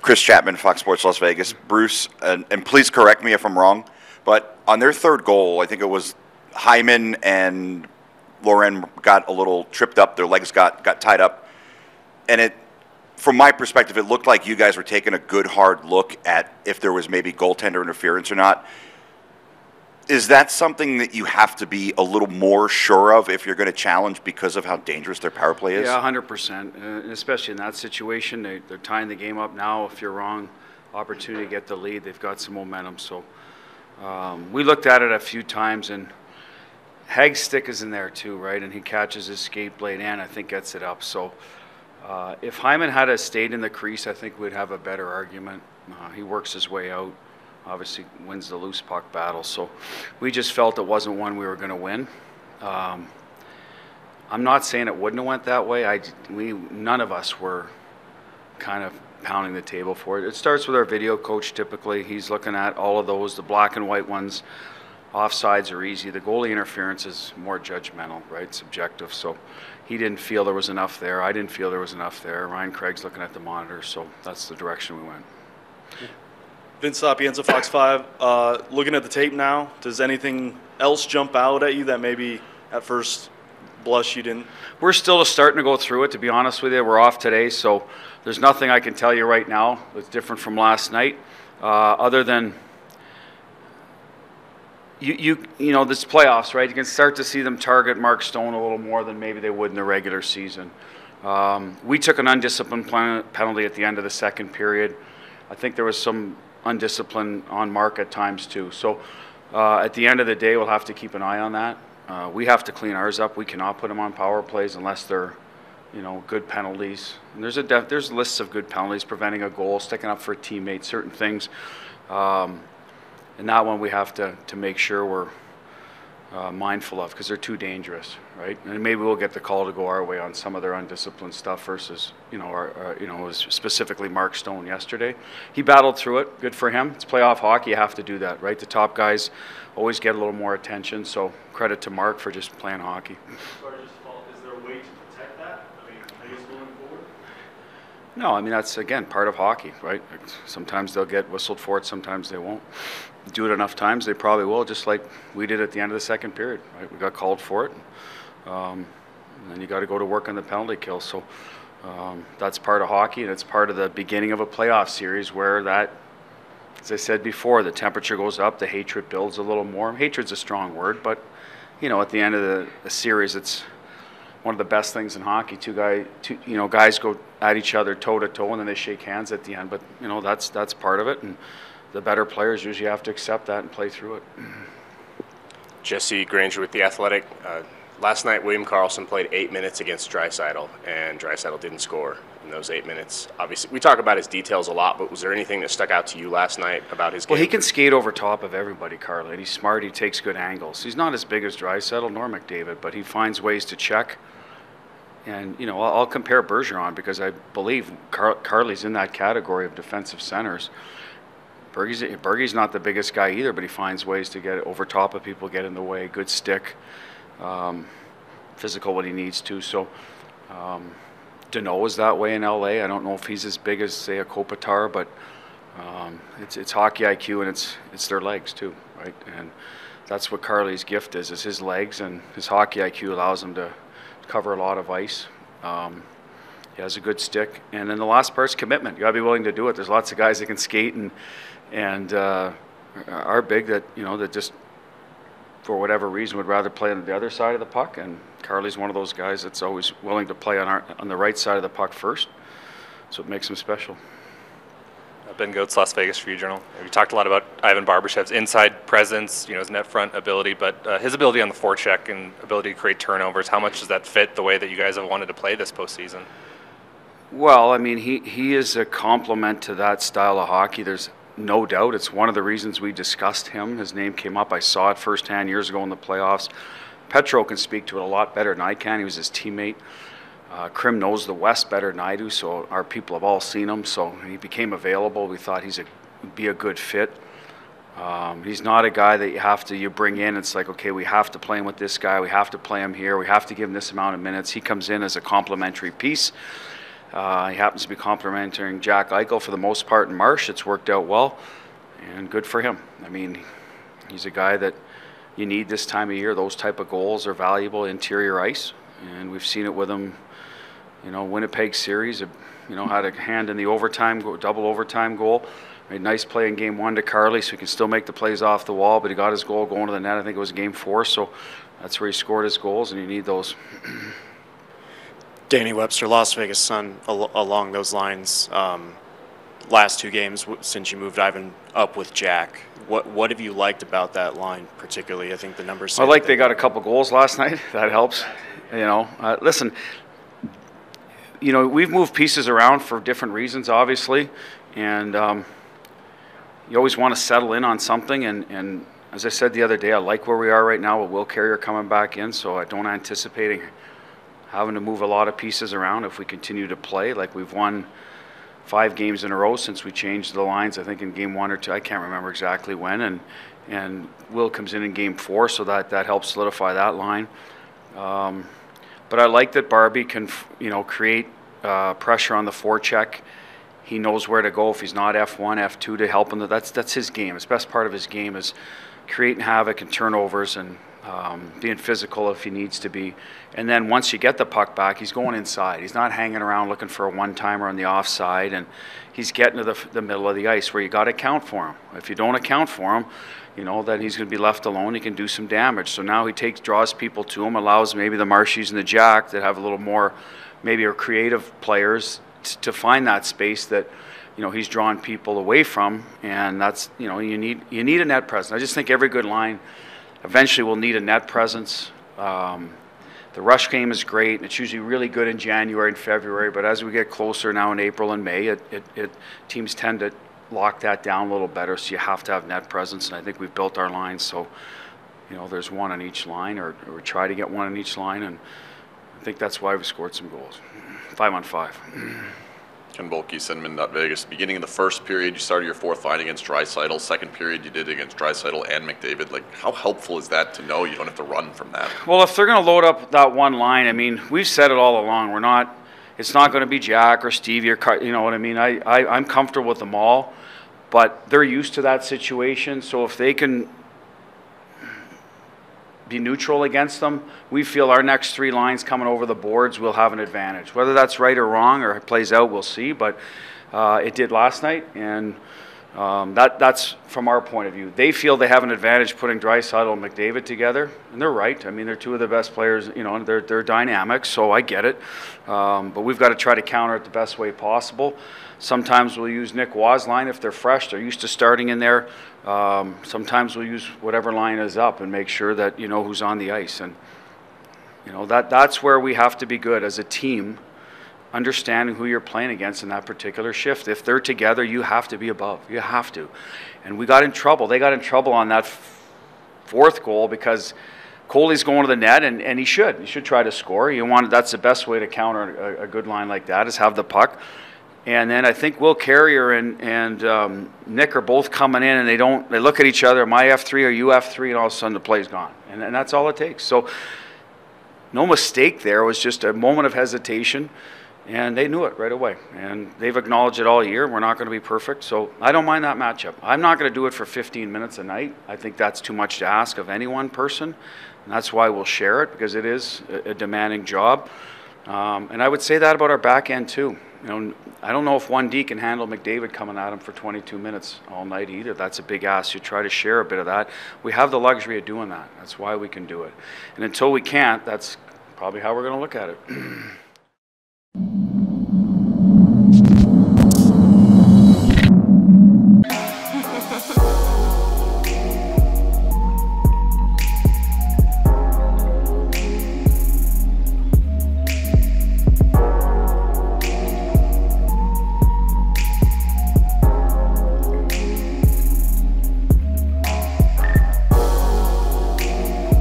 Chris Chapman, Fox Sports Las Vegas. Bruce, and please correct me if I'm wrong, but on their third goal, I think it was Hyman and Lauren got a little tripped up. Their legs got tied up. And it, from my perspective, it looked like you guys were taking a good hard look at if there was maybe goaltender interference or not. Is that something that you have to be a little more sure of if you're going to challenge because of how dangerous their power play is? Yeah, 100%. Especially in that situation, they're tying the game up now. If you're wrong, opportunity to get the lead. They've got some momentum. So we looked at it a few times, and Haig's stick is in there too, right? And he catches his skate blade and I think gets it up. So if Hyman had stayed in the crease, I think we'd have a better argument. He works his way out. Obviously wins the loose puck battle, so we just felt it wasn't one we were going to win. I'm not saying it wouldn't have went that way. None of us were kind of pounding the table for it. It starts with our video coach typically. He's looking at all of those, the black and white ones. Offsides are easy. The goalie interference is more judgmental, right? Subjective. So he didn't feel there was enough there. I didn't feel there was enough there. Ryan Craig's looking at the monitor, so that's the direction we went. Vince Sapienza, Fox 5. Looking at the tape now, does anything else jump out at you that maybe at first blush you didn't? We're still starting to go through it, to be honest with you. We're off today, so there's nothing I can tell you right now that's different from last night, other than you know, this playoffs, right? You can start to see them target Mark Stone a little more than maybe they would in the regular season. We took an undisciplined penalty at the end of the second period. I think there was some undisciplined on Mark at times too. So at the end of the day, we'll have to keep an eye on that. We have to clean ours up. We cannot put them on power plays unless they're, you know, good penalties. And there's lists of good penalties: preventing a goal, sticking up for a teammate, certain things. And that one we have to make sure we're mindful of, because they're too dangerous, right? And maybe we'll get the call to go our way on some of their undisciplined stuff versus, you know, it was specifically Mark Stone yesterday. He battled through it. Good for him. It's playoff hockey. You have to do that, right? The top guys always get a little more attention. So credit to Mark for just playing hockey. Is there a way to protect that? I mean, I guess going forward? No, I mean, that's, again, part of hockey, right? Sometimes they'll get whistled for it, sometimes they won't. Do it enough times, they probably will, just like we did at the end of the second period, right? We got called for it. And then you got to go to work on the penalty kill. So that's part of hockey, and it's part of the beginning of a playoff series where that, as I said before, the temperature goes up, the hatred builds a little more. Hatred's a strong word, but, you know, at the end of the series, it's one of the best things in hockey. Guys go at each other toe to toe, and then they shake hands at the end. But you know, that's part of it, and the better players usually have to accept that and play through it. Jesse Granger with The Athletic. Last night, William Karlsson played 8 minutes against Draisaitl, and Draisaitl didn't score in those 8 minutes. Obviously, we talk about his details a lot, but was there anything that stuck out to you last night about his game? Well, he can skate over top of everybody, Carly, and he's smart. He takes good angles. He's not as big as Draisaitl nor McDavid, but he finds ways to check. And, you know, I'll compare Bergeron because I believe Carly's in that category of defensive centers. Bergie's not the biggest guy either, but he finds ways to get over top of people, get in the way, good stick, physical when he needs to. So Deneau is that way in LA. I don't know if he's as big as, say, a Kopitar, but it's hockey IQ, and it's their legs too, right? And that's what Carly's gift is his legs, and his hockey IQ allows him to cover a lot of ice. He has a good stick, and then the last part's commitment. You got to be willing to do it. There's lots of guys that can skate and are big that, you know, that just for whatever reason would rather play on the other side of the puck. And Carly's one of those guys that's always willing to play on the right side of the puck first. So it makes him special. Ben Goetz, Las Vegas Free Journal. You talked a lot about Ivan Barbashev's inside presence, you know, his net front ability, but his ability on the forecheck and ability to create turnovers. How much does that fit the way that you guys have wanted to play this postseason? Well, I mean, he is a complement to that style of hockey. There's no doubt. It's one of the reasons we discussed him. His name came up. I saw it firsthand years ago in the playoffs. Petro can speak to it a lot better than I can. He was his teammate. Krim knows the West better than I do, so our people have all seen him. So he became available. We thought would be a good fit. He's not a guy that you bring in. It's like, okay, we have to play him with this guy. We have to play him here. We have to give him this amount of minutes. He comes in as a complementary piece. He happens to be complimenting Jack Eichel for the most part in Marsh. It's worked out well, and good for him. I mean, he's a guy that you need this time of year. Those type of goals are valuable interior ice, and we've seen it with him. You know, Winnipeg series, you know, had a hand in the overtime, double overtime goal. Made a nice play in Game 1 to Carly, so he can still make the plays off the wall, but he got his goal going to the net. I think it was Game 4, so that's where he scored his goals, and you need those. Danny Webster, Las Vegas Sun, along those lines. Last 2 games since you moved Ivan up with Jack, what have you liked about that line particularly? I think the numbers. I like they got a couple goals last night. That helps. You know, listen. You know, we've moved pieces around for different reasons, obviously, and you always want to settle in on something. And as I said the other day, I like where we are right now with Will Carrier coming back in, so I don't anticipate having to move a lot of pieces around if we continue to play. Like, we've won 5 games in a row since we changed the lines, I think in Game 1 or 2. I can't remember exactly when. And Will comes in Game 4, so that helps solidify that line. But I like that Barbie can, you know, create pressure on the forecheck. He knows where to go if he's not F1, F2 to help him. That's his game. His best part of his game is creating havoc and turnovers and being physical if he needs to be. And then once you get the puck back, he's going inside. He's not hanging around looking for a one-timer on the offside, and he's getting to the middle of the ice where you got to account for him. If you don't account for him, you know, then he's going to be left alone. He can do some damage. So now he draws people to him, allows maybe the Marshies and the Jack that have a little more, maybe are creative players to find that space that, you know, he's drawn people away from. And that's, you know, you need a net presence. I just think every good line eventually will need a net presence. The rush game is great, and it's usually really good in January and February. But as we get closer now in April and May, teams tend to lock that down a little better, so you have to have net presence, and I think we've built our lines so, you know, there's one on each line, or try to get one on each line, and I think that's why we scored some goals. 5-on-5. Ken Bolke, Cinnamon.Vegas. Beginning of the first period, you started your 4th line against Draisaitl. Second period, you did against Draisaitl and McDavid. Like, how helpful is that to know you don't have to run from that? Well, if they're going to load up that one line, I mean, we've said it all along. It's not going to be Jack or Stevie or, you know what I mean? I'm comfortable with them all, but they're used to that situation. So if they can be neutral against them, we feel our next 3 lines coming over the boards will have an advantage. Whether that's right or wrong or it plays out, we'll see. But it did last night, and that's from our point of view. They feel they have an advantage putting Draisaitl and McDavid together, and they're right. I mean, they're 2 of the best players, you know, and they're dynamic, so I get it. But we've got to try to counter it the best way possible. Sometimes we'll use Nick Waugh's line if they're fresh. They're used to starting in there. Sometimes we'll use whatever line is up and make sure that you know who's on the ice. And you know that's where we have to be good as a team, understanding who you're playing against in that particular shift. If they're together, you have to be above. You have to. And we got in trouble. They got in trouble on that 4th goal because Coley's going to the net, and he should try to score. That's the best way to counter a good line like that, is have the puck. And then I think Will Carrier and Nick are both coming in, and they look at each other, am I F3 or you F3, and all of a sudden the play's gone. And that's all it takes. So no mistake there. It was just a moment of hesitation, and they knew it right away. And they've acknowledged it all year. We're not going to be perfect, so I don't mind that matchup. I'm not going to do it for 15 minutes a night. I think that's too much to ask of any one person, and that's why we'll share it, because it is a demanding job. And I would say that about our back end too. You know, I don't know if 1D can handle McDavid coming at him for 22 minutes all night either. That's a big ask. You try to share a bit of that. We have the luxury of doing that. That's why we can do it. And until we can't, that's probably how we're going to look at it.